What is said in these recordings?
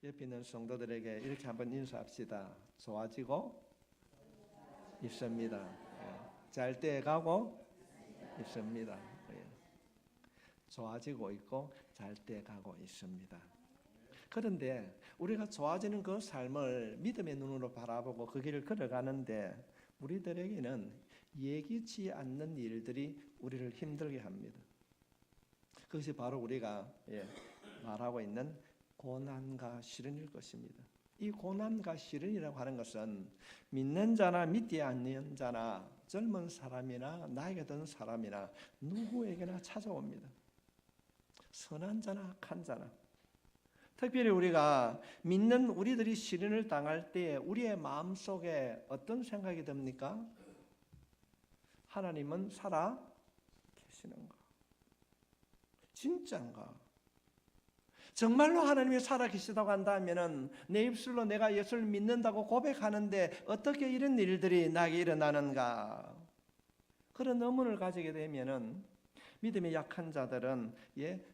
옆에 있는 성도들에게 이렇게 한번 인사합시다. 좋아지고 있습니다. 잘 때 가고 있습니다. 좋아지고 있고 잘 때 가고 있습니다. 그런데 우리가 좋아지는 그 삶을 믿음의 눈으로 바라보고 그 길을 걸어가는데 우리들에게는 예기치 않는 일들이 우리를 힘들게 합니다. 그것이 바로 우리가 말하고 있는 고난과 시련일 것입니다. 이 고난과 시련이라고 하는 것은 믿는 자나 믿지 않는 자나 젊은 사람이나 나이가 든 사람이나 누구에게나 찾아옵니다. 선한 자나 악한 자나. 특별히 우리가 믿는 우리들이 시련을 당할 때 우리의 마음속에 어떤 생각이 듭니까? 하나님은 살아 계시는가? 진짜인가? 정말로 하나님이 살아계시다고 한다면 내 입술로 내가 예수를 믿는다고 고백하는데 어떻게 이런 일들이 나에게 일어나는가? 그런 의문을 가지게 되면 믿음이 약한 자들은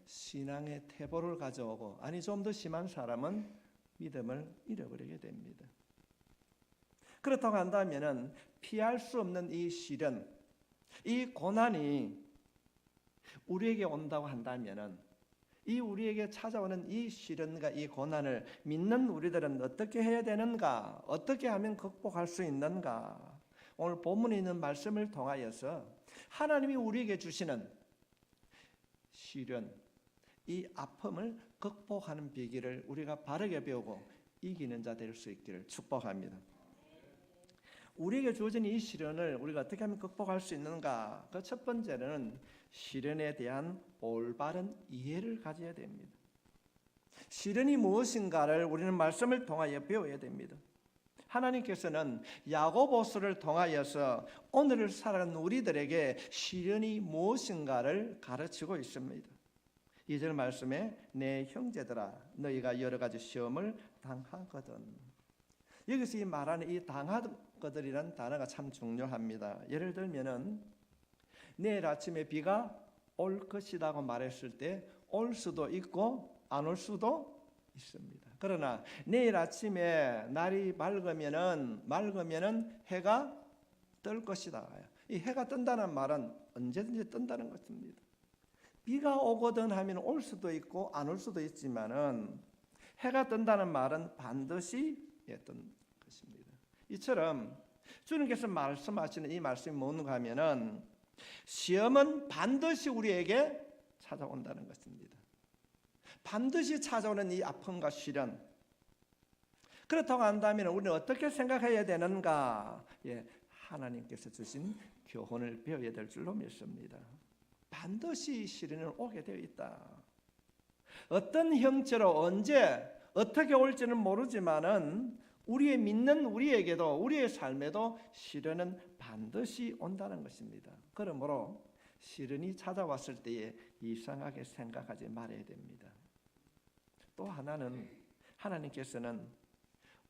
신앙의 태보를 가져오고 아니 좀 더 심한 사람은 믿음을 잃어버리게 됩니다. 그렇다고 한다면 피할 수 없는 이 시련, 이 고난이 우리에게 온다고 한다면 이 우리에게 찾아오는 이 시련과 이 고난을 믿는 우리들은 어떻게 해야 되는가? 어떻게 하면 극복할 수 있는가? 오늘 본문에 있는 말씀을 통하여서 하나님이 우리에게 주시는 시련, 이 아픔을 극복하는 비결을 우리가 바르게 배우고 이기는 자 될 수 있기를 축복합니다. 우리에게 주어진 이 시련을 우리가 어떻게 하면 극복할 수 있는가? 그 첫 번째는 시련에 대한 올바른 이해를 가져야 됩니다. 시련이 무엇인가를 우리는 말씀을 통하여 배워야 됩니다. 하나님께서는 야고보서를 통하여서 오늘을 살아가는 우리들에게 시련이 무엇인가를 가르치고 있습니다. 2절 말씀에 내 형제들아 너희가 여러 가지 시험을 당하거든. 여기서 이 말하는 이 당하거든이라는 단어가 참 중요합니다. 예를 들면은 내일 아침에 비가 올 것이라고 말했을 때 올 수도 있고 안 올 수도 있습니다. 그러나 내일 아침에 날이 맑으면은 해가 뜰 것이다. 이 해가 뜬다는 말은 언제든지 뜬다는 것입니다. 비가 오거든 하면 올 수도 있고 안 올 수도 있지만은 해가 뜬다는 말은 반드시 뜬 것입니다. 이처럼 주님께서 말씀하시는 이 말씀이 뭔가 하면은 시험은 반드시 우리에게 찾아온다는 것입니다. 반드시 찾아오는 이 아픔과 시련. 그렇다고 한다면 우리는 어떻게 생각해야 되는가? 하나님께서 주신 교훈을 배워야 될 줄로 믿습니다. 반드시 시련은 오게 되어 있다. 어떤 형체로 언제 어떻게 올지는 모르지만은 우리의 믿는 우리에게도 우리의 삶에도 시련은 반드시 온다는 것입니다. 그러므로 시련이 찾아왔을 때에 이상하게 생각하지 말아야 됩니다. 또 하나는 하나님께서는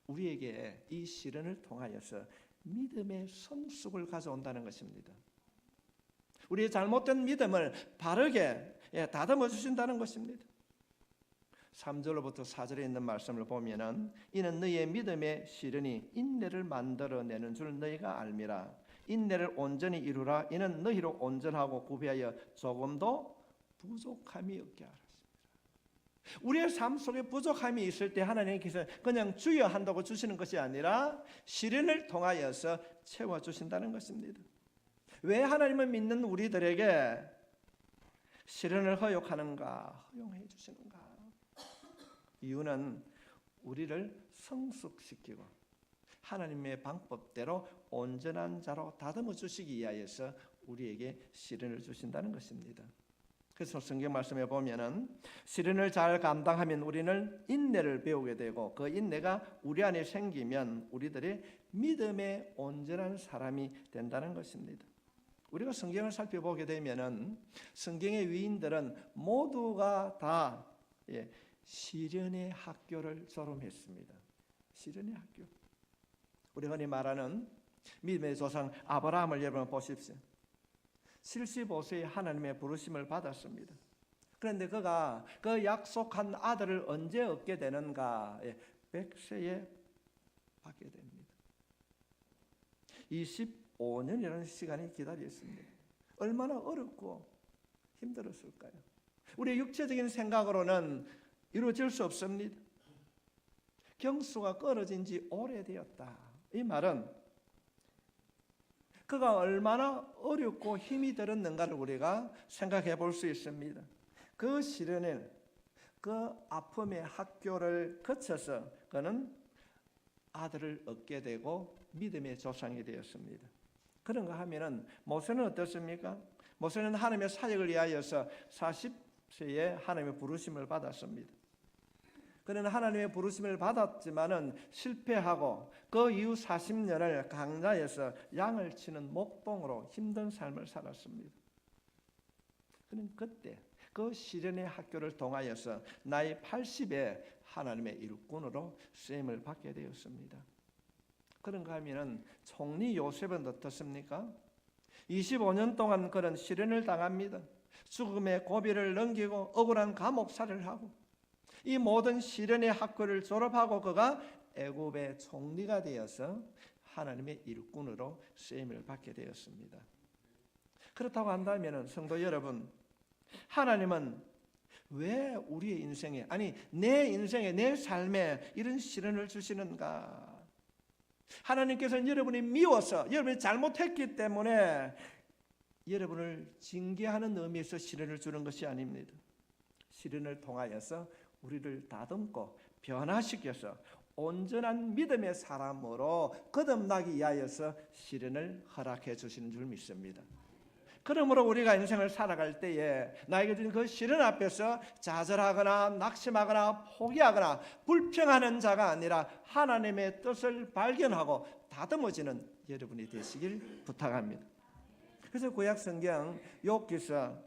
우리에게 이 시련을 통하여서 믿음의 성숙을 가져온다는 것입니다. 우리의 잘못된 믿음을 바르게 다듬어 주신다는 것입니다. 3절로부터 4절에 있는 말씀을 보면은 이는 너희의 믿음의 시련이 인내를 만들어내는 줄 너희가 알미라. 인내를 온전히 이루라. 이는 너희로 온전하고 구비하여 조금도 부족함이 없게 하라. 우리의 삶 속에 부족함이 있을 때 하나님께서 그냥 주여 한다고 주시는 것이 아니라 시련을 통하여서 채워주신다는 것입니다. 왜 하나님은 믿는 우리들에게 시련을 허용하는가? 허용해 주시는가? 이유는 우리를 성숙시키고 하나님의 방법대로 온전한 자로 다듬어 주시기 위하여서 우리에게 시련을 주신다는 것입니다. 그래서 성경 말씀에 보면은 시련을 잘 감당하면 우리는 인내를 배우게 되고 그 인내가 우리 안에 생기면 우리들의 믿음의 온전한 사람이 된다는 것입니다. 우리가 성경을 살펴보게 되면은 성경의 위인들은 모두가 다 시련의 학교를 졸업했습니다. 시련의 학교. 우리가 흔히 말하는 믿음의 조상 아브라함을 여러분 보십시오. 75세에 하나님의 부르심을 받았습니다. 그런데 그가 그 약속한 아들을 언제 얻게 되는가? 100세에 받게 됩니다. 25년이라는 시간이 기다렸습니다. 얼마나 어렵고 힘들었을까요? 우리의 육체적인 생각으로는 이루어질 수 없습니다. 경수가 끊어진 지 오래되었다. 이 말은 그가 얼마나 어렵고 힘이 들었는가를 우리가 생각해 볼 수 있습니다. 그 시련을, 그 아픔의 학교를 거쳐서 그는 아들을 얻게 되고 믿음의 조상이 되었습니다. 그런가 하면은 모세는 어떻습니까? 모세는 하나님의 사역을 위하여서 40세에 하나님의 부르심을 받았습니다. 그는 하나님의 부르심을 받았지만은 실패하고 그 이후 40년을 강야에서 양을 치는 목동으로 힘든 삶을 살았습니다. 그는 그때 그 시련의 학교를 통하여서 나이 80에 하나님의 일꾼으로 쓰임을 받게 되었습니다. 그런가 하면은 총리 요셉은 어떻습니까? 25년 동안 그런 시련을 당합니다. 죽음의 고비를 넘기고 억울한 감옥살이를 하고 이 모든 시련의 학교를 졸업하고 그가 애굽의 총리가 되어서 하나님의 일꾼으로 쓰임을 받게 되었습니다. 그렇다고 한다면 성도 여러분, 하나님은 왜 우리의 인생에, 아니 내 인생에, 내 삶에 이런 시련을 주시는가? 하나님께서는 여러분이 미워서, 여러분이 잘못했기 때문에 여러분을 징계하는 의미에서 시련을 주는 것이 아닙니다. 시련을 통하여서 우리를 다듬고 변화시켜서 온전한 믿음의 사람으로 거듭나기 위하여서 시련을 허락해 주시는 줄 믿습니다. 그러므로 우리가 인생을 살아갈 때에 나에게 주신 그 시련 앞에서 좌절하거나 낙심하거나 포기하거나 불평하는 자가 아니라 하나님의 뜻을 발견하고 다듬어지는 여러분이 되시길 부탁합니다. 그래서 구약 성경 욥기서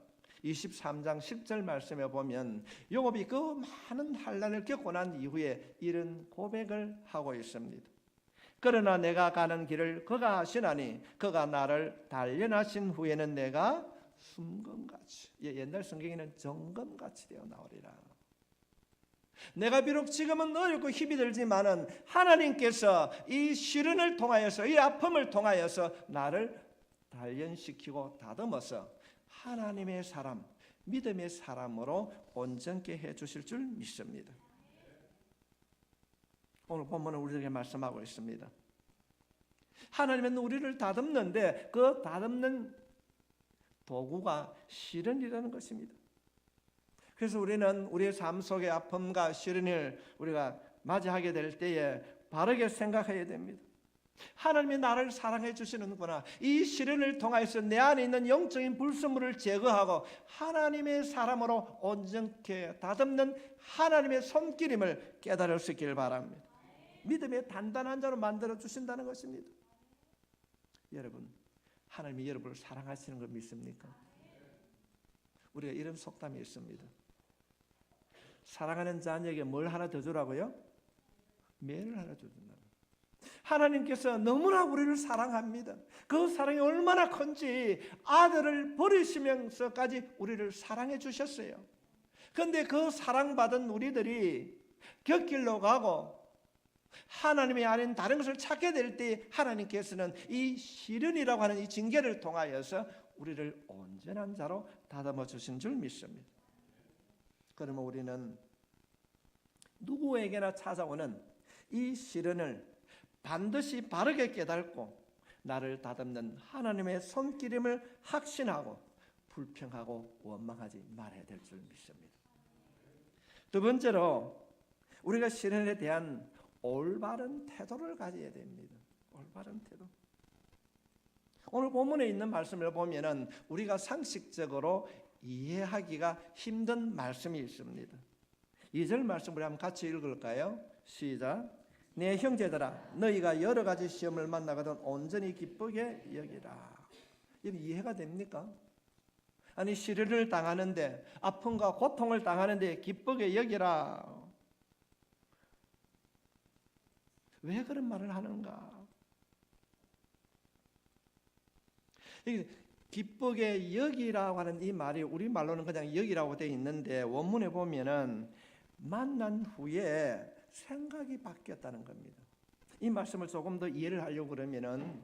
23장 10절 말씀에 보면 욥이 그 많은 환난을 겪고 난 이후에 이런 고백을 하고 있습니다. 그러나 내가 가는 길을 그가 아시나니 그가 나를 단련하신 후에는 내가 숨금같이, 옛날 성경에는 정금같이 되어 나오리라. 내가 비록 지금은 어렵고 힘이 들지만은 하나님께서 이 시련을 통하여서, 이 아픔을 통하여서 나를 단련시키고 다듬어서 하나님의 사람, 믿음의 사람으로 온전케 해주실 줄 믿습니다. 오늘 본문은 우리에게 말씀하고 있습니다. 하나님은 우리를 다듬는데 그 다듬는 도구가 시련이라는 것입니다. 그래서 우리는 우리의 삶 속의 아픔과 시련을 우리가 맞이하게 될 때에 바르게 생각해야 됩니다. 하나님이 나를 사랑해 주시는구나. 이 시련을 통해서 내 안에 있는 영적인 불순물을 제거하고 하나님의 사람으로 온전케 다듬는 하나님의 손길임을 깨달을 수 있길 바랍니다. 믿음의 단단한 자로 만들어 주신다는 것입니다. 여러분, 하나님이 여러분을 사랑하시는 걸 믿습니까? 우리가 이런 속담이 있습니다. 사랑하는 자녀에게 뭘 하나 더 주라고요? 매를 하나 주준다. 하나님께서 너무나 우리를 사랑합니다. 그 사랑이 얼마나 큰지 아들을 버리시면서까지 우리를 사랑해 주셨어요. 그런데 그 사랑받은 우리들이 곁길로 가고 하나님이 아닌 다른 것을 찾게 될 때 하나님께서는 이 시련이라고 하는 이 징계를 통하여서 우리를 온전한 자로 다듬어 주신 줄 믿습니다. 그러면 우리는 누구에게나 찾아오는 이 시련을 반드시 바르게 깨닫고 나를 다듬는 하나님의 손길임을 확신하고 불평하고 원망하지 말아야 될 줄 믿습니다. 두 번째로 우리가 시련에 대한 올바른 태도를 가져야 됩니다. 올바른 태도. 오늘 본문에 있는 말씀을 보면은 우리가 상식적으로 이해하기가 힘든 말씀이 있습니다. 2절 말씀 우리 한번 같이 읽을까요? 시작. 내 형제들아, 너희가 여러 가지 시험을 만나거든 온전히 기쁘게 여기라. 여러분 이해가 됩니까? 아니 시련을 당하는데, 아픔과 고통을 당하는데 기쁘게 여기라. 왜 그런 말을 하는가? 기쁘게 여기라고 하는 이 말이 우리말로는 그냥 여기라고 되어 있는데 원문에 보면은 만난 후에 생각이 바뀌었다는 겁니다. 이 말씀을 조금 더 이해를 하려고 그러면은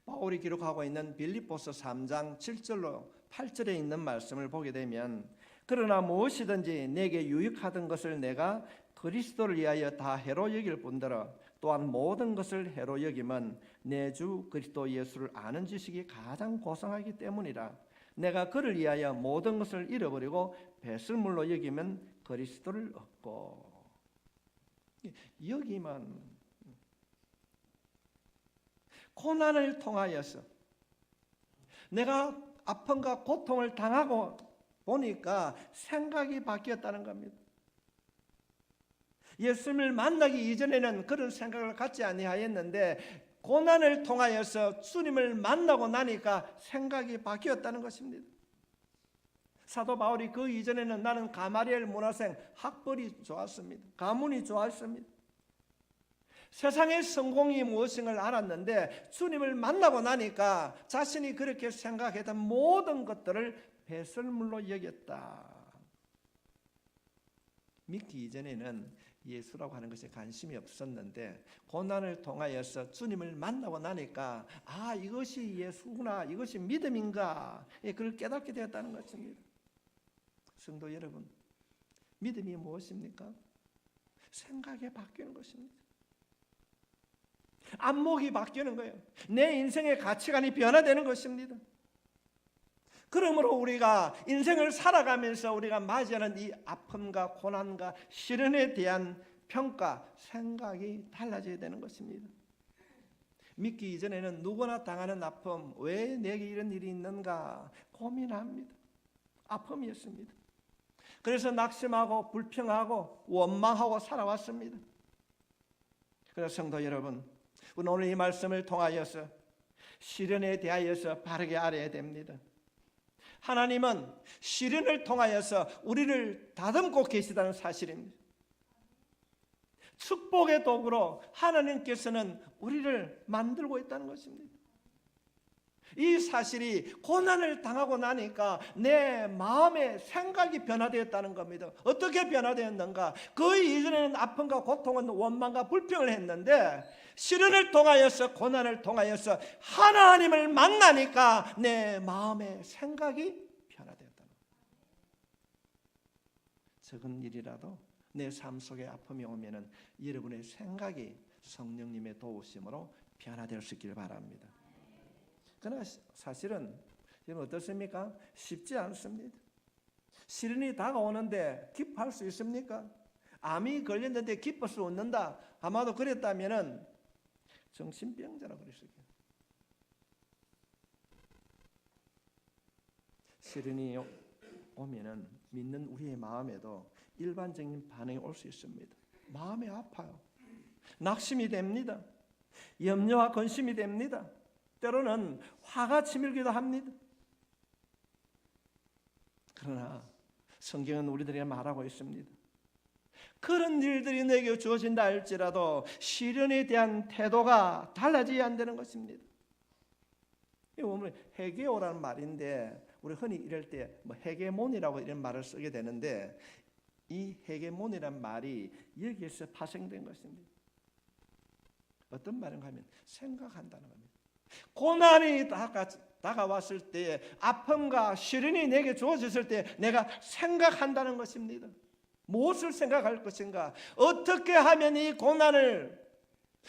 바울이 기록하고 있는 빌립보서 3장 7절로 8절에 있는 말씀을 보게 되면 그러나 무엇이든지 내게 유익하던 것을 내가 그리스도를 위하여 다 해로 여길 뿐더러 또한 모든 것을 해로 여김은 내 주 그리스도 예수를 아는 지식이 가장 고상하기 때문이라. 내가 그를 위하여 모든 것을 잃어버리고 배설물로 여기면 그리스도를 얻고. 여기만 고난을 통하여서 내가 아픔과 고통을 당하고 보니까 생각이 바뀌었다는 겁니다. 예수님을 만나기 이전에는 그런 생각을 갖지 아니하였는데 고난을 통하여서 주님을 만나고 나니까 생각이 바뀌었다는 것입니다. 사도 바울이 그 이전에는 나는 가마리엘 문화생 학벌이 좋았습니다. 가문이 좋았습니다. 세상의 성공이 무엇인가를 알았는데 주님을 만나고 나니까 자신이 그렇게 생각했던 모든 것들을 배설물로 여겼다. 믿기 이전에는 예수라고 하는 것에 관심이 없었는데 고난을 통하여서 주님을 만나고 나니까 이것이 예수구나, 이것이 믿음인가, 그걸 깨닫게 되었다는 것입니다. 성도 여러분, 믿음이 무엇입니까? 생각이 바뀌는 것입니다. 안목이 바뀌는 거예요. 내 인생의 가치관이 변화되는 것입니다. 그러므로 우리가 인생을 살아가면서 우리가 맞이하는 이 아픔과 고난과 시련에 대한 평가, 생각이 달라져야 되는 것입니다. 믿기 이전에는 누구나 당하는 아픔, 왜 내게 이런 일이 있는가 고민합니다. 아픔이었습니다. 그래서 낙심하고 불평하고 원망하고 살아왔습니다. 그래서 성도 여러분, 오늘 이 말씀을 통하여서 시련에 대하여서 바르게 알아야 됩니다. 하나님은 시련을 통하여서 우리를 다듬고 계시다는 사실입니다. 축복의 도구로 하나님께서는 우리를 만들고 있다는 것입니다. 이 사실이 고난을 당하고 나니까 내 마음의 생각이 변화되었다는 겁니다. 어떻게 변화되었는가? 그 이전에는 아픔과 고통은 원망과 불평을 했는데 시련을 통하여서 고난을 통하여서 하나님을 만나니까 내 마음의 생각이 변화되었다는 겁니다. 적은 일이라도 내 삶 속에 아픔이 오면은 여러분의 생각이 성령님의 도우심으로 변화될 수 있기를 바랍니다. 그러나 사실은 여러분 어떻습니까? 쉽지 않습니다. 시련이 다가오는데 기뻐할 수 있습니까? 암이 걸렸는데 기쁠 수 없는다. 아마도 그랬다면은 정신병자라고 그랬을 거예요. 시련이 오면은 믿는 우리의 마음에도 일반적인 반응이 올 수 있습니다. 마음이 아파요. 낙심이 됩니다. 염려와 근심이 됩니다. 때로는 화가 치밀기도 합니다. 그러나 성경은 우리들에게 말하고 있습니다. 그런 일들이 내게 주어진다 할지라도 시련에 대한 태도가 달라져야 한다는 것입니다. 이거 보면 헤게오라는 말인데 우리 흔히 이럴 때 헤게몬이라고 이런 말을 쓰게 되는데 이 헤게몬이라는 말이 여기에서 파생된 것입니다. 어떤 말인가 하면 생각한다는 겁니다. 고난이 다가왔을 때 아픔과 시련이 내게 주어졌을 때 내가 생각한다는 것입니다. 무엇을 생각할 것인가? 어떻게 하면 이 고난을,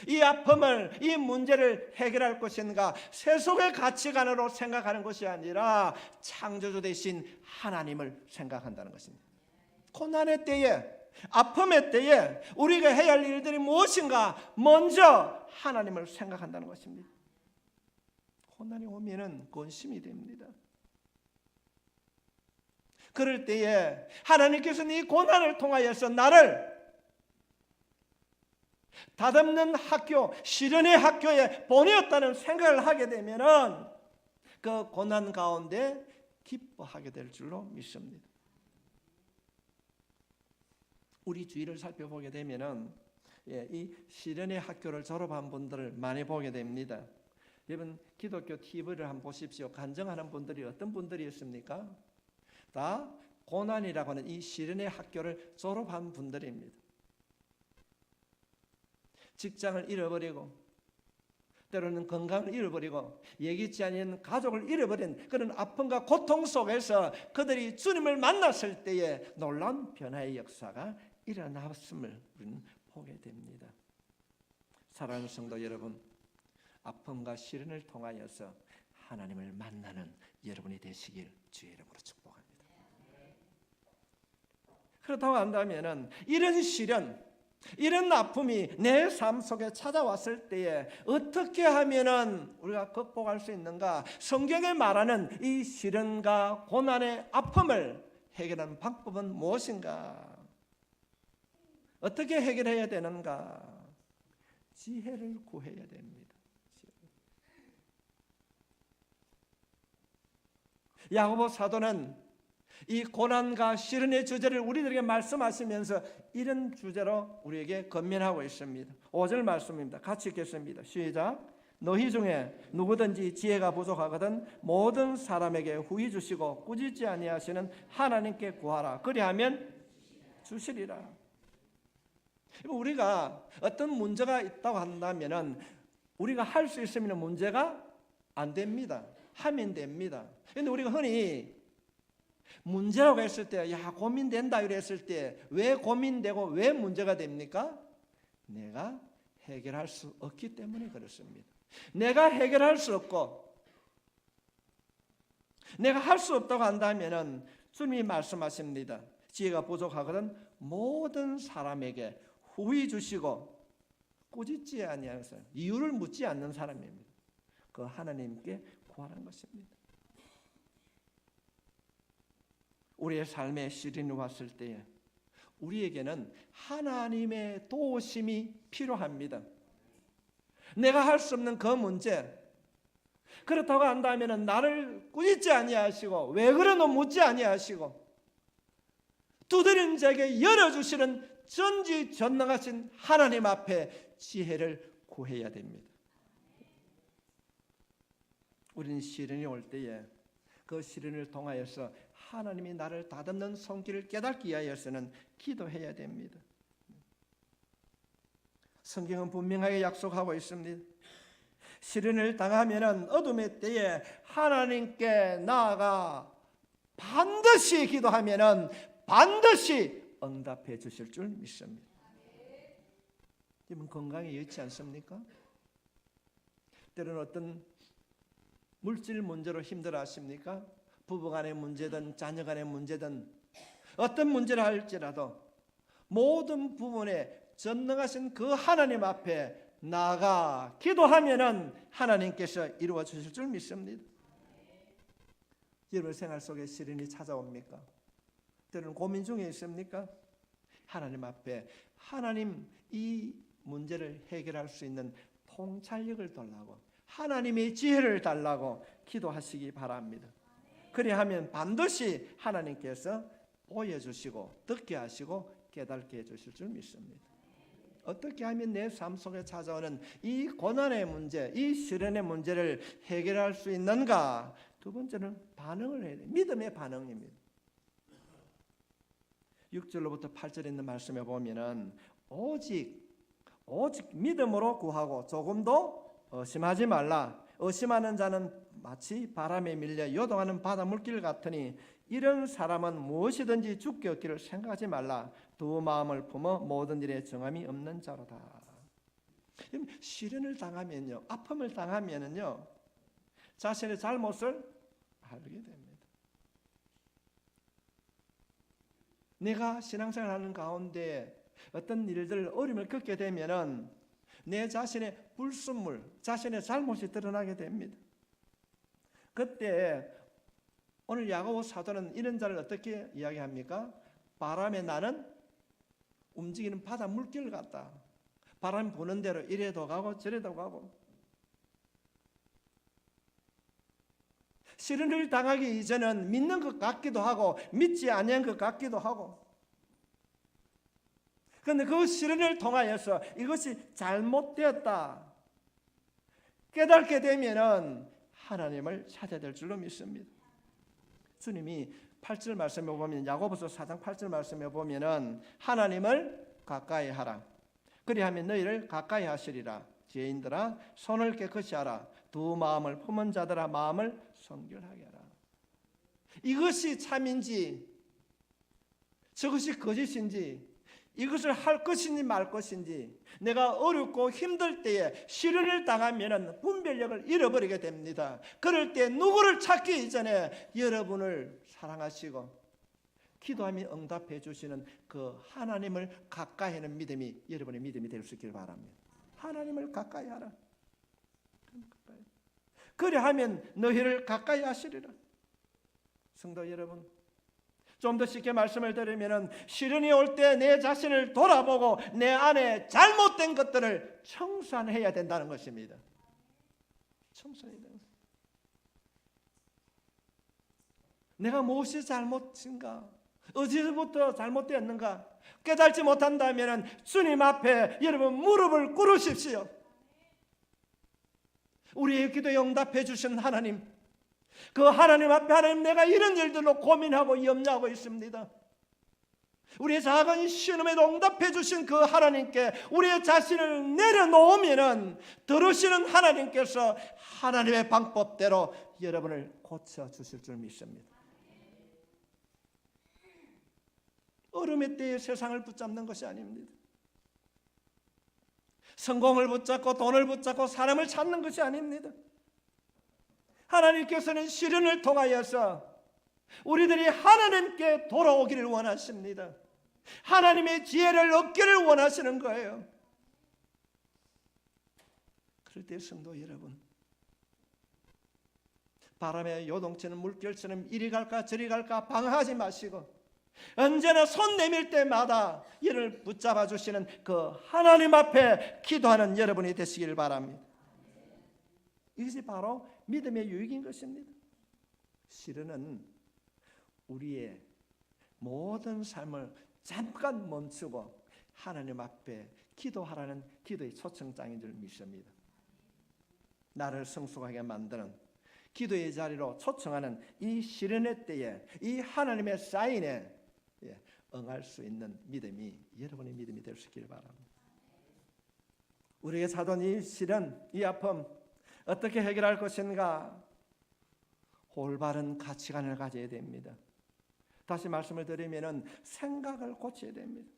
이 아픔을, 이 문제를 해결할 것인가? 세속의 가치관으로 생각하는 것이 아니라 창조주 되신 하나님을 생각한다는 것입니다. 고난의 때에, 아픔의 때에 우리가 해야 할 일들이 무엇인가? 먼저 하나님을 생각한다는 것입니다. 고난이 오면은 근심이 됩니다. 그럴 때에 하나님께서는 이 고난을 통하여서 나를 다듬는 학교, 시련의 학교에 보내었다는 생각을 하게 되면은 그 고난 가운데 기뻐하게 될 줄로 믿습니다. 우리 주위를 살펴보게 되면은 이 시련의 학교를 졸업한 분들을 많이 보게 됩니다. 여러분 기독교 TV를 한번 보십시오. 간증하는 분들이 어떤 분들이었습니까? 다 고난이라고 하는 이 시련의 학교를 졸업한 분들입니다. 직장을 잃어버리고 때로는 건강을 잃어버리고 예기치 않은 가족을 잃어버린 그런 아픔과 고통 속에서 그들이 주님을 만났을 때에 놀라운 변화의 역사가 일어났음을 우리는 보게 됩니다. 사랑하는 성도 여러분, 아픔과 시련을 통하여서 하나님을 만나는 여러분이 되시길 주의 이름으로 축복합니다. 그렇다고 한다면 이런 시련, 이런 아픔이 내 삶 속에 찾아왔을 때에 어떻게 하면은 우리가 극복할 수 있는가? 성경에 말하는 이 시련과 고난의 아픔을 해결하는 방법은 무엇인가? 어떻게 해결해야 되는가? 지혜를 구해야 됩니다. 야고보 사도는 이 고난과 시련의 주제를 우리들에게 말씀하시면서 이런 주제로 우리에게 권면하고 있습니다. 5절 말씀입니다. 같이 읽겠습니다. 시작. 너희 중에 누구든지 지혜가 부족하거든 모든 사람에게 후히 주시고 꾸짖지 아니하시는 하나님께 구하라. 그리하면 주시리라. 우리가 어떤 문제가 있다고 한다면 우리가 할 수 있으면 문제가 안 됩니다. 하면 됩니다. 그런데 우리가 흔히 문제라고 했을 때, 야, 고민된다 이랬을 때 왜 고민되고 왜 문제가 됩니까? 내가 해결할 수 없기 때문에 그렇습니다. 내가 해결할 수 없고 내가 할 수 없다고 한다면 주님이 말씀하십니다. 지혜가 부족하거든 모든 사람에게 후히 주시고 꾸짖지 아니하는 이유를 묻지 않는 사람입니다. 그 하나님께 구하는 것입니다. 우리의 삶에 시련이 왔을 때에 우리에게는 하나님의 도우심이 필요합니다. 내가 할 수 없는 그 문제, 그렇다고 한다면 나를 꾸짖지 아니하시고 왜 그러노 묻지 아니하시고 두드린 자에게 열어주시는 전지전능하신 하나님 앞에 지혜를 구해야 됩니다. 우리는 시련이 올 때에 그 시련을 통하여서 하나님이 나를 다듬는 손길을 깨닫기 위하여서는 기도해야 됩니다. 성경은 분명하게 약속하고 있습니다. 시련을 당하면 어둠의 때에 하나님께 나아가 반드시 기도하면 반드시 응답해 주실 줄 믿습니다. 여러분 건강에 여의치 않습니까? 때로는 어떤 물질 문제로 힘들어 하십니까? 부부간의 문제든 자녀간의 문제든 어떤 문제를 할지라도 모든 부분에 전능하신 그 하나님 앞에 나아가 기도하면은 하나님께서 이루어 주실 줄 믿습니다. 여러분 생활 속에 시련이 찾아옵니까? 때로는 고민 중에 있습니까? 하나님 앞에 하나님 이 문제를 해결할 수 있는 통찰력을 달라고 하나님의 지혜를 달라고 기도하시기 바랍니다. 그리하면 반드시 하나님께서 보여주시고 듣게 하시고 깨닫게 해주실 줄 믿습니다. 어떻게 하면 내 삶 속에 찾아오는 이 고난의 문제, 이 시련의 문제를 해결할 수 있는가? 두 번째는 반응을 해야 돼요. 믿음의 반응입니다. 6절로부터 8절에 있는 말씀에 보면은 오직 믿음으로 구하고 조금도 의심하지 말라. 의심하는 자는 마치 바람에 밀려 요동하는 바다 물길 같으니 이런 사람은 무엇이든지 죽게 얻기를 생각하지 말라. 두 마음을 품어 모든 일에 정함이 없는 자로다. 시련을 당하면요, 아픔을 당하면은요, 자신의 잘못을 알게 됩니다. 내가 신앙생활 하는 가운데 어떤 일들 어려움을 겪게 되면은 내 자신의 불순물, 자신의 잘못이 드러나게 됩니다. 그때 오늘 야고보 사도는 이런 자를 어떻게 이야기합니까? 바람에 나는 움직이는 바다 물길 같다. 바람 부는 대로 이래도 가고 저래도 가고. 시련을 당하기 이전은 믿는 것 같기도 하고 믿지 아니한 것 같기도 하고. 그런데 그 시련을 통하여서 이것이 잘못되었다 깨닫게 되면은 하나님을 찾아야 될 줄로 믿습니다. 주님이 8절 말씀에 보면, 야고보서 4장 8절 말씀에 보면은 하나님을 가까이 하라. 그리하면 너희를 가까이 하시리라. 죄인들아 손을 깨끗이 하라. 두 마음을 품은 자들아 마음을 성결하게 하라. 이것이 참인지 저것이 거짓인지, 이것을 할 것인지 말 것인지, 내가 어렵고 힘들 때에 시련을 당하면 분별력을 잃어버리게 됩니다. 그럴 때 누구를 찾기 이전에 여러분을 사랑하시고 기도하며 응답해 주시는 그 하나님을 가까이 하는 믿음이 여러분의 믿음이 될 수 있기를 바랍니다. 하나님을 가까이 하라. 그리하면 너희를 가까이 하시리라. 성도 여러분, 좀 더 쉽게 말씀을 드리면 시련이 올 때 내 자신을 돌아보고 내 안에 잘못된 것들을 청산해야 된다는 것입니다. 청산해야 된다. 내가 무엇이 잘못인가? 어디서부터 잘못되었는가? 깨닫지 못한다면 주님 앞에 여러분 무릎을 꿇으십시오. 우리의 기도에 응답해 주신 하나님, 그 하나님 앞에 하나님, 내가 이런 일들로 고민하고 염려하고 있습니다. 우리의 작은 시험에도 응답해 주신 그 하나님께 우리의 자신을 내려놓으면 들으시는 하나님께서 하나님의 방법대로 여러분을 고쳐주실 줄 믿습니다. 어려움의 때에 세상을 붙잡는 것이 아닙니다. 성공을 붙잡고 돈을 붙잡고 사람을 찾는 것이 아닙니다. 하나님께서는 시련을 통하여서 우리들이 하나님께 돌아오기를 원하십니다. 하나님의 지혜를 얻기를 원하시는 거예요. 그럴 때 성도 여러분, 바람에 요동치는 물결처럼 이리 갈까 저리 갈까 방황하지 마시고 언제나 손 내밀 때마다 이를 붙잡아 주시는 그 하나님 앞에 기도하는 여러분이 되시길 바랍니다. 이것이 바로 믿음의 유익인 것입니다. 시련은 우리의 모든 삶을 잠깐 멈추고 하나님 앞에 기도하라는 기도의 초청장인 줄 믿습니다. 나를 성숙하게 만드는 기도의 자리로 초청하는 이 시련의 때에 이 하나님의 사인에 응할 수 있는 믿음이 여러분의 믿음이 될 수 있기를 바랍니다. 우리에게 찾아온 이 시련, 이 아픔 어떻게 해결할 것인가? 올바른 가치관을 가져야 됩니다. 다시 말씀을 드리면 생각을 고쳐야 됩니다.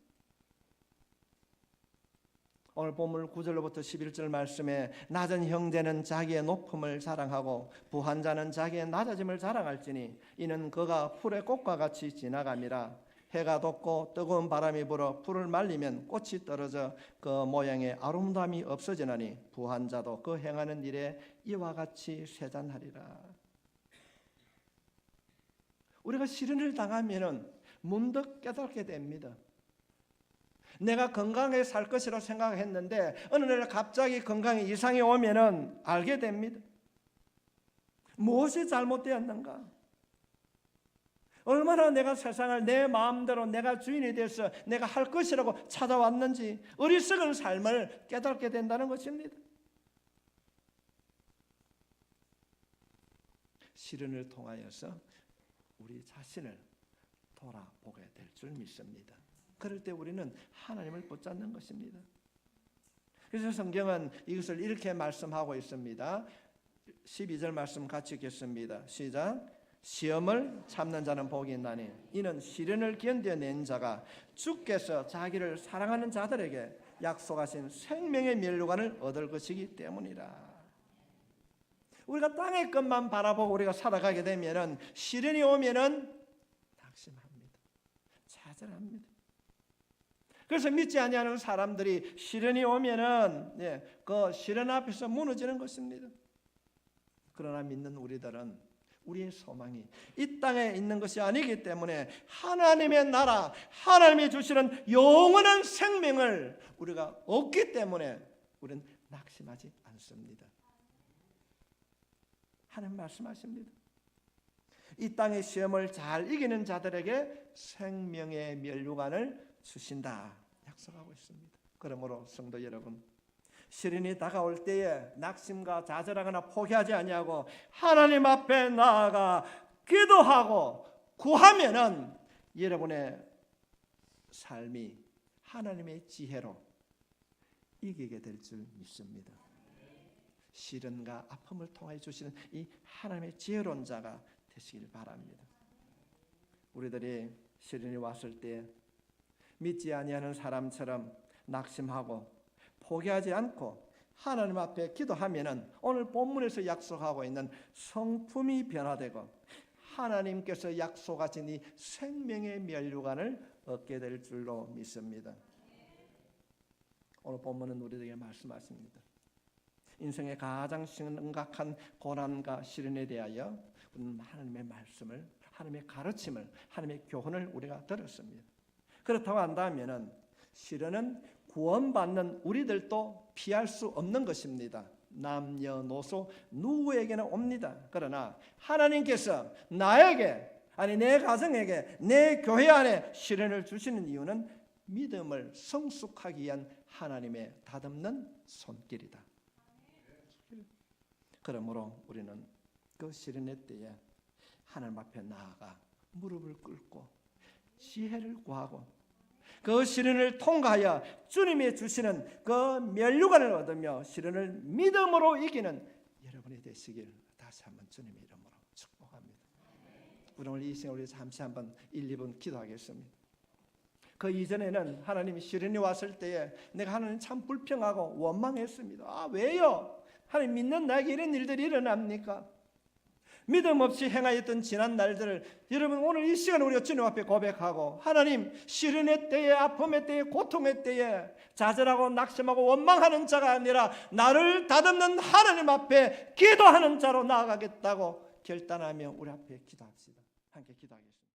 오늘 본문 9절로부터 11절 말씀에 낮은 형제는 자기의 높음을 자랑하고 부한 자는 자기의 낮아짐을 자랑할지니 이는 그가 풀의 꽃과 같이 지나감이라. 해가 돋고 뜨거운 바람이 불어 풀을 말리면 꽃이 떨어져 그 모양의 아름다움이 없어지나니 부한 자도 그 행하는 일에 이와 같이 쇠잔하리라. 우리가 시련을 당하면 문득 깨닫게 됩니다. 내가 건강하게 살 것이라고 생각했는데 어느 날 갑자기 건강에 이상이 오면은 알게 됩니다. 무엇이 잘못되었는가? 얼마나 내가 세상을 내 마음대로 내가 주인이 돼서 내가 할 것이라고 찾아왔는지 어리석은 삶을 깨닫게 된다는 것입니다. 시련을 통하여서 우리 자신을 돌아보게 될 줄 믿습니다. 그럴 때 우리는 하나님을 붙잡는 것입니다. 그래서 성경은 이것을 이렇게 말씀하고 있습니다. 12절 말씀 같이 읽겠습니다. 시작. 시험을 참는 자는 복이 있나니 이는 시련을 견뎌낸 자가 주께서 자기를 사랑하는 자들에게 약속하신 생명의 면류관을 얻을 것이기 때문이라. 우리가 땅의 것만 바라보고 우리가 살아가게 되면은 시련이 오면은 낙심합니다. 좌절합니다. 그래서 믿지 아니하는 사람들이 시련이 오면은 그 시련 앞에서 무너지는 것입니다. 그러나 믿는 우리들은 우리의 소망이 이 땅에 있는 것이 아니기 때문에 하나님의 나라, 하나님이 주시는 영원한 생명을 우리가 얻기 때문에 우리는 낙심하지 않습니다. 하나님 말씀하십니다. 이 땅의 시험을 잘 이기는 자들에게 생명의 면류관을 주신다 약속하고 있습니다. 그러므로 성도 여러분, 시련이 다가올 때에 낙심과 좌절하거나 포기하지 아니하고 하나님 앞에 나아가 기도하고 구하면은 여러분의 삶이 하나님의 지혜로 이기게 될 줄 믿습니다. 시련과 아픔을 통하여 주시는 이 하나님의 지혜로운 자가 되시길 바랍니다. 우리들이 시련이 왔을 때 믿지 아니하는 사람처럼 낙심하고 포기하지 않고 하나님 앞에 기도하면은 오늘 본문에서 약속하고 있는 성품이 변화되고 하나님께서 약속하신 이 생명의 면류관을 얻게 될 줄로 믿습니다. 오늘 본문은 우리에게 말씀하십니다. 인생의 가장 심각한 고난과 시련에 대하여 우리는 하나님의 말씀을, 하나님의 가르침을, 하나님의 교훈을 우리가 들었습니다. 그렇다고 한다면은 시련은 구원받는 우리들도 피할 수 없는 것입니다. 남녀노소 누구에게나 옵니다. 그러나 하나님께서 나에게, 아니 내 가정에게, 내 교회 안에 시련을 주시는 이유는 믿음을 성숙하기 위한 하나님의 다듬는 손길이다. 그러므로 우리는 그 시련의 때에 하나님 앞에 나아가 무릎을 꿇고 지혜를 구하고 그 시련을 통과하여 주님이 주시는 그 면류관을 얻으며 시련을 믿음으로 이기는 여러분이 되시길 다시 한번 주님의 이름으로 축복합니다. 우리 오늘 이 시간 우리 잠시 한번 1, 2분 기도하겠습니다. 그 이전에는 하나님이 시련이 왔을 때에 내가 하나님 참 불평하고 원망했습니다. 아 왜요? 하나님 믿는 나에게 이런 일들이 일어납니까? 믿음 없이 행하였던 지난 날들을 여러분 오늘 이 시간에 우리가 주님 앞에 고백하고 하나님 시련의 때에 아픔의 때에 고통의 때에 좌절하고 낙심하고 원망하는 자가 아니라 나를 다듬는 하나님 앞에 기도하는 자로 나아가겠다고 결단하며 우리 앞에 기도합시다. 함께 기도하겠습니다.